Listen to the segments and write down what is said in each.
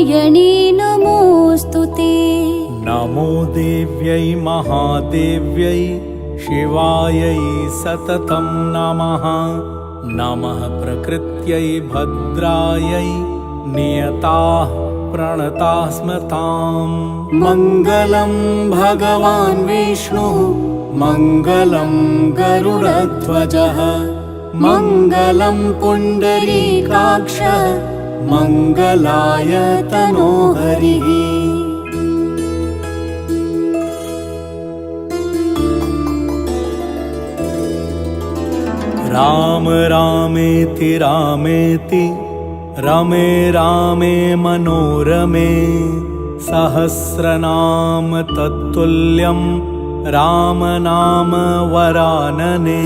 नारायणी नमोऽस्तु ते। नमो देव्यै महादेव्यै शिवायै सततं नमः। नमः प्रकृत्यै भद्रायै नियताः प्रणताः स्मृताम्। मङ्गलं भगवान् विष्णुः मङ्गलं गरुडध्वजः मङ्गलं पुण्डरीकाक्षः मङ्गलाय तनोहरिः। राम रामेति रामेति रमे रामे मनोरमे सहस्रनाम तत्तुल्यं राम नाम वरानने।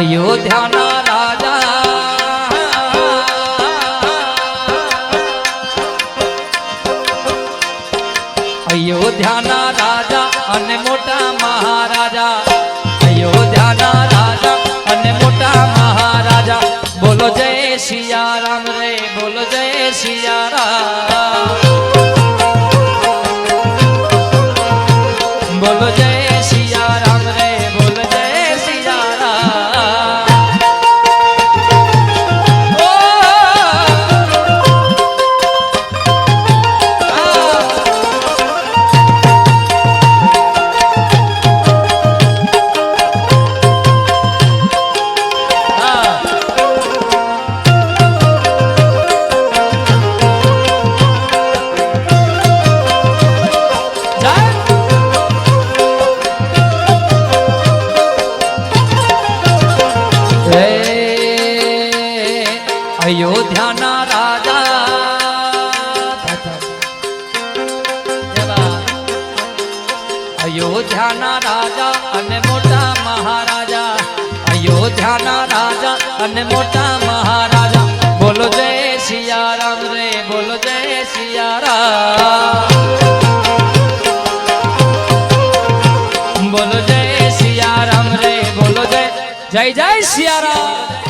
अयोध्याना राजा अयोध्याना राजा अने मोटा महाराजा अयोध्याना राजा अने मोटा महाराजा बोलो जय सिया राम रे बोलो जय सिया राम बोलो जय सिया राम रे बोलो जय सिया अयोध्याना राजा अयोध्याना राजा अने मोटा महाराजा अयोध्याना राजा अने मोटा महाराजा बोलो जय सिया राम रे बोलो जय सिया राम बोलो जय सिया राम रे बोलो जय जय जय सिया राम।